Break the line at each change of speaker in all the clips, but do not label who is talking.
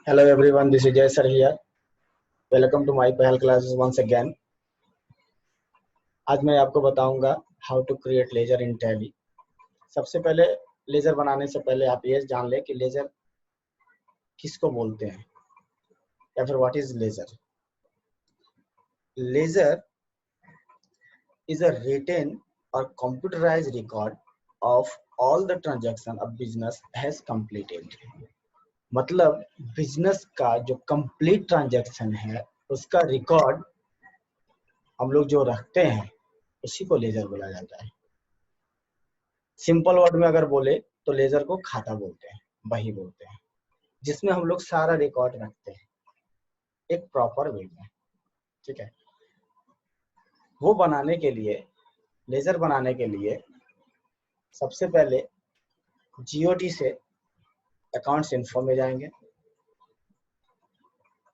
Hello everyone, this is Jay sir here. Welcome to my पहल classes once again. आज मैं आपको बताऊंगा how to create ledger in Tally. सबसे पहले लेजर बनाने से पहले आप ये जान लें कि लेजर किसको बोलते हैं या फिर what is ledger. Ledger is a written or computerized record of all the transaction a business has completed. मतलब बिजनेस का जो कंप्लीट ट्रांजैक्शन है उसका रिकॉर्ड हम लोग जो रखते हैं उसी को लेजर बोला जाता है. सिंपल वर्ड में अगर बोले तो लेजर को खाता बोलते हैं, बही बोलते हैं, जिसमें हम लोग सारा रिकॉर्ड रखते हैं एक प्रॉपर वे में. ठीक है. वो बनाने के लिए, लेजर बनाने के लिए सबसे पहले जीओटी से अकाउंट्स इन्फो में जाएंगे.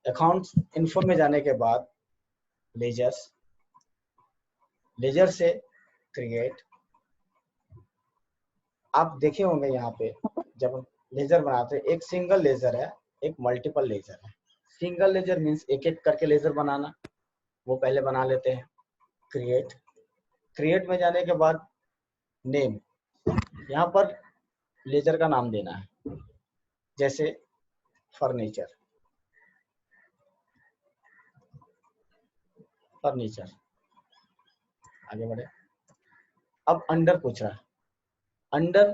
अकाउंट्स इन्फो में जाने के बाद लेजर से क्रिएट. आप देखे होंगे यहाँ पे जब हम लेजर बनाते हैं एक सिंगल लेजर है, एक मल्टीपल लेजर है. सिंगल लेजर मीन्स एक एक करके लेजर बनाना, वो पहले बना लेते हैं. क्रिएट में जाने के बाद नेम, यहाँ पर लेजर का नाम देना है, जैसे फर्नीचर. आगे बढ़े. अब अंडर पूछ रहा है, अंडर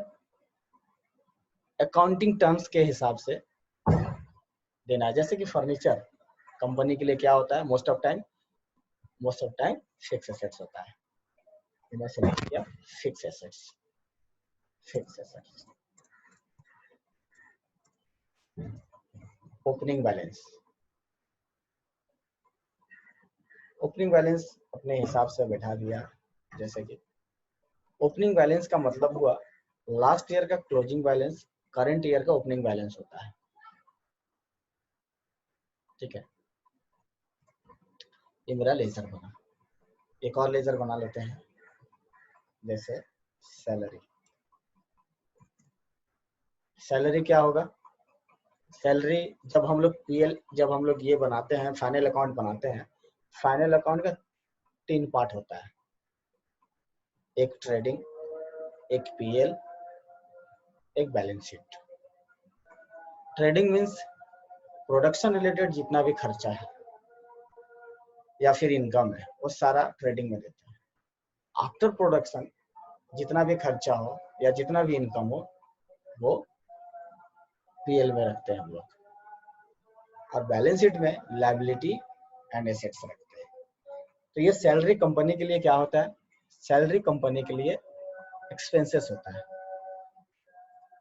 अकाउंटिंग टर्म्स के हिसाब से देना है. जैसे कि फर्नीचर कंपनी के लिए क्या होता है, most of time fix assets होता है. Fix assets. ओपनिंग बैलेंस अपने हिसाब से बैठा दिया. जैसे कि ओपनिंग बैलेंस का मतलब हुआ लास्ट ईयर का क्लोजिंग बैलेंस करंट ईयर का ओपनिंग बैलेंस होता है. ठीक है. ये मेरा लेजर बना. एक और लेजर बना लेते हैं, जैसे सैलरी क्या होगा. सैलरी जब हम लोग ये बनाते हैं, फाइनल अकाउंट बनाते हैं, फाइनल अकाउंट का 3 पार्ट होता है. एक ट्रेडिंग, एक पीएल, एक balance sheet. Trading means production related जितना भी खर्चा है या फिर इनकम है वो सारा ट्रेडिंग में देते हैं. आफ्टर प्रोडक्शन जितना भी खर्चा हो या जितना भी इनकम हो वो पीएल में रखते हैं हम लोग. और बैलेंस शीट में लायबिलिटी एंड एसेट्स रखते हैं. तो ये सैलरी कंपनी के लिए क्या होता है, सैलरी कंपनी के लिए एक्सपेंसेस होता है.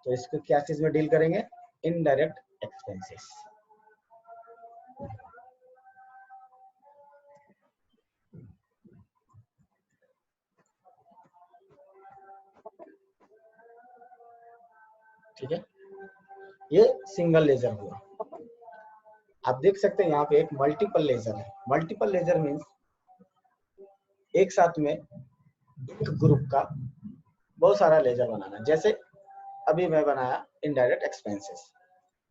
तो इसको क्या चीज में डील करेंगे, इनडायरेक्ट एक्सपेंसेस. ठीक है. ये सिंगल लेजर हुआ. आप देख सकते हैं यहाँ पे एक मल्टीपल लेजर है. मल्टीपल लेजर मीन्स एक साथ में एक ग्रुप का बहुत सारा लेजर बनाना. जैसे अभी मैं बनाया इनडायरेक्ट एक्सपेंसेस.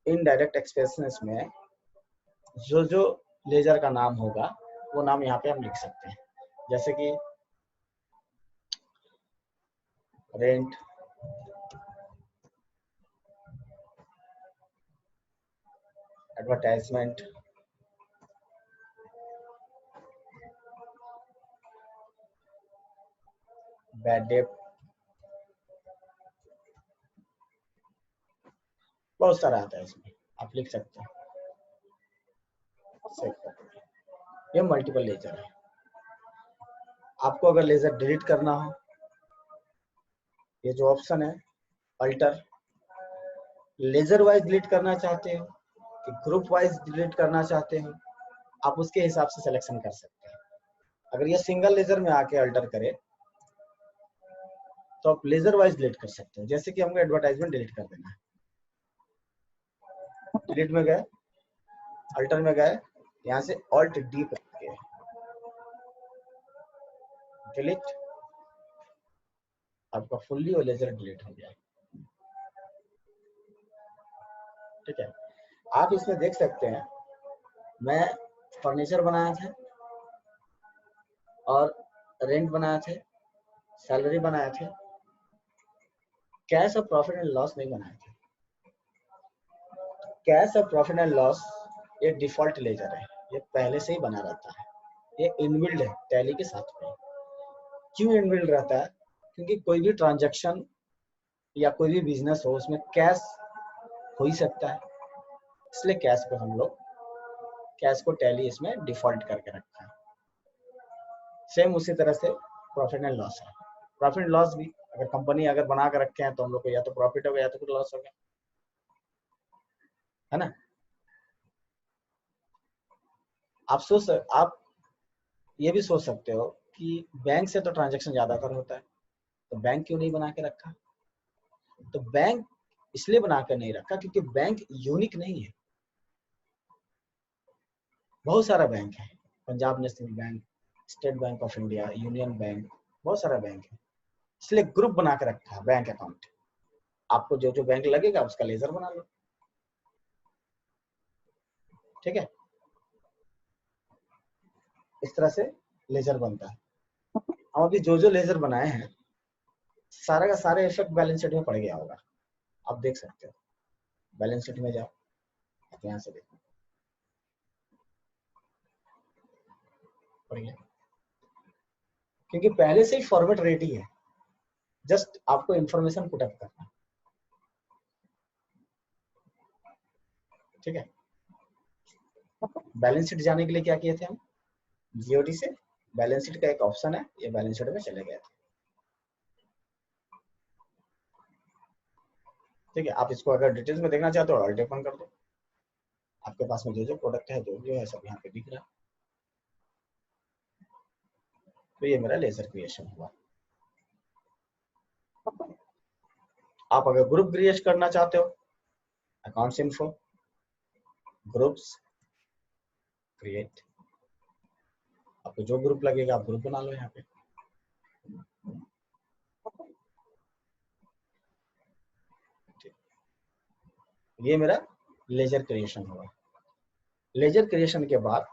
इनडायरेक्ट एक्सपेंसेस में जो लेजर का नाम होगा वो नाम यहाँ पे हम लिख सकते हैं. जैसे कि रेंट, एडवर्टाइजमेंट, बैड डेट, बहुत सारा आता है इसमें, आप लिख सकते हैं. ये मल्टीपल लेजर है. आपको अगर लेजर डिलीट करना हो, ये जो ऑप्शन है अल्टर, लेजर वाइज डिलीट करना चाहते हो कि ग्रुप वाइज डिलीट करना चाहते हो, आप उसके हिसाब से सिलेक्शन कर सकते हैं. अगर ये सिंगल लेजर में आके अल्टर करे तो आप लेजर वाइज डिलीट कर सकते हो. जैसे कि हमको एडवर्टाइजमेंट डिलीट कर देना है. डिलीट में गए, अल्टर में गए, यहाँ से ऑल्ट डी करके डिलीट, आपका फुल्ली वो लेजर डिलीट हो गया. ठीक है. आप इसमें देख सकते हैं मैं फर्नीचर बनाया था और रेंट बनाए थे, सैलरी बनाए थे, कैश और प्रॉफिट एंड लॉस नहीं बनाए थे। कैश और प्रॉफिट एंड लॉस ये डिफॉल्ट लेजर है, ये पहले से ही बना रहता है, ये इनबिल्ड है टैली के साथ में। क्यों इनबिल्ड रहता है? क्योंकि कोई भी ट्रांजैक्शन या कोई भी बिजनेस हो उसमें कैश हो ही सकता है, इसलिए कैश को टैली इसमें डिफॉल्ट करके रखा है। सेम उसी तरह से प्रॉफिट एंड लॉस है। प्रॉफिट एंड लॉस भी अगर कंपनी अगर बना कर रखे हैं तो हम लोग को या तो प्रॉफिट हो गया या तो फिर लॉस हो गया, है ना। आप ये भी सोच सकते हो कि बैंक से तो ट्रांजैक्शन ज्यादातर होता है, तो बैंक क्यों नहीं बना के रखा? तो बैंक इसलिए बना कर नहीं रखा क्योंकि बैंक यूनिक नहीं है। बहुत सारा बैंक है, Punjab national bank, state bank of India, union bank, बहुत सारा बैंक है, इसलिए ग्रुप बना के रखा है बैंक अकाउंट। आपको जो जो बैंक लगेगा उसका लेजर बना लो, ठीक है। इस तरह से लेजर बनता है। हम अभी जो जो लेजर बनाए हैं सारा का सारा इफेक्ट बैलेंस शीट में पड़ गया होगा, आप देख सकते हो। बैलेंस शीट में जाओ, आप यहाँ से देखो पड़ गया, क्योंकि पहले से ही फॉर्मेट रेडी है, जस्ट आपको इंफॉर्मेशन पुटअप करना, ठीक है। बैलेंस शीट जाने के लिए क्या किए थे हम, जीओडी से बैलेंस शीट का एक ऑप्शन है, ये बैलेंस शीट में चले गए थे, ठीक है। आप इसको अगर डिटेल्स में देखना चाहते हो ऑल्ट ओपन कर दो, आपके पास में जो जो प्रोडक्ट है जो जो है सब यहाँ पे दिख रहा है। तो ये मेरा लेजर क्रिएशन हुआ। आप अगर ग्रुप क्रिएट करना चाहते हो, अकाउंट्स इन्फो, ग्रुप्स क्रिएट, आपको जो ग्रुप लगेगा आप ग्रुप बना लो यहाँ पे। ये मेरा लेजर क्रिएशन होगा। लेजर क्रिएशन के बाद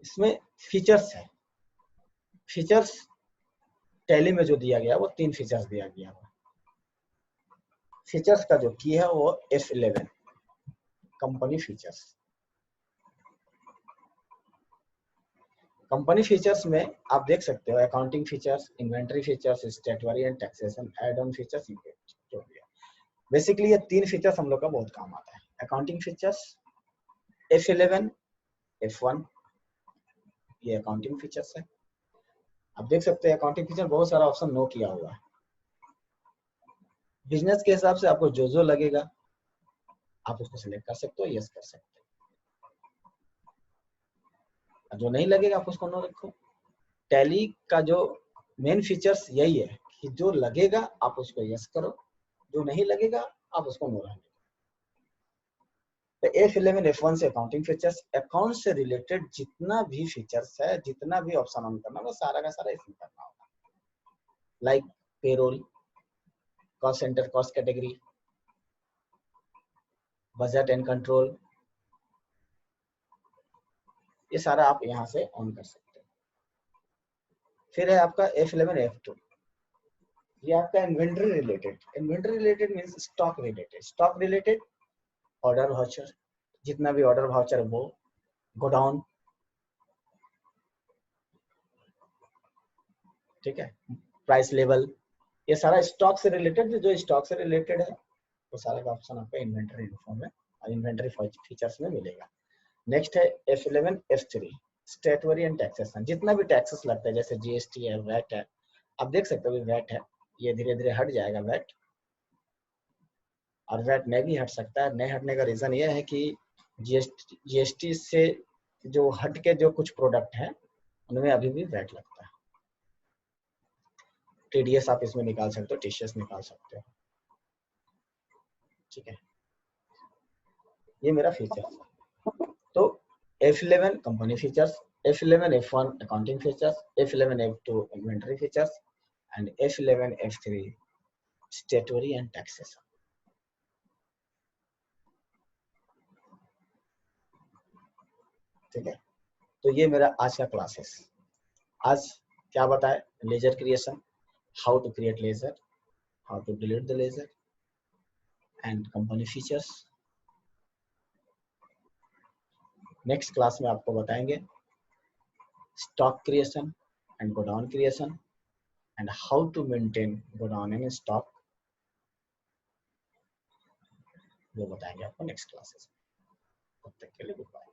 इसमें फीचर्स है। फीचर्स टैली में जो दिया गया वो 3 फीचर्स दिया गया है। फीचर्स का जो की है वो F11 company features. Company features में आप देख सकते हो accounting features, inventory features, statutory and taxation, add on features, जो भी है। बेसिकली ये 3 फीचर्स हम लोग का बहुत काम आता है। अकाउंटिंग फीचर्स F11, F1, ये अकाउंटिंग फीचर्स है। आप देख सकते हैं अकाउंटिंग फीचर बहुत सारा ऑप्शन नो किया हुआ है। बिजनेस के हिसाब से आपको जो जो लगेगा आप उसको सिलेक्ट कर सकते हो, यस कर सकते हो। जो नहीं लगेगा आप उसको नो रखो। टैली का जो मेन फीचर्स यही है कि जो लगेगा आप उसको यस करो, जो नहीं लगेगा आप उसको नो रखो। तो F11, F1 से अकाउंटिंग फीचर्स, अकाउंट से रिलेटेड जितना भी फीचर्स है, जितना भी ऑप्शन ऑन करना वो सारा का सारा इसमें करना होगा। Like payroll, cost centre, cost category, budget and control, ये सारा आप यहाँ से ऑन कर सकते हो। फिर है आपका F11, F2, ये आपका inventory related. Inventory related means stock related. Stock related order voucher, जितना भी ऑर्डर वाउचर वो गोडाउन, ठीक है, प्राइस लेवल, ये सारा स्टॉक से रिलेटेड, जो स्टॉक से रिलेटेड है वो सारा का ऑप्शन आपका इन्वेंटरी इन्फो में और इन्वेंटरी फीचर्स में मिलेगा। नेक्स्ट है F11, F3 statutory and taxation, जितना भी टैक्सेस लगता है जैसे जीएसटी है, वैट है, आप देख सकते हो वैट है, ये धीरे धीरे हट जाएगा वैट, और वैट नहीं भी हट सकता है। नहीं हटने का रीजन ये है कि जीएसटी से जो हट के जो कुछ प्रोडक्ट है उनमें अभी भी वैट लगता है। टीडीएस आप इसमें निकाल सकते हो, टीसीएस निकाल सकते हो, ठीक है। ये मेरा फीचर। तो F11 company features, F11, F1 accounting features, F11, F2 inventory features and F11, F3 statutory and taxation. ठीक है, तो ये मेरा आज का क्लासेस। आज क्या बताए? Ledger creation, how to create ledger, how to delete the ledger and company features. Next class में आपको बताएंगे stock creation and godown creation and how to maintain godown and stock, वो बताएंगे आपको नेक्स्ट क्लासेस। तब तक के लिए गुड बाय।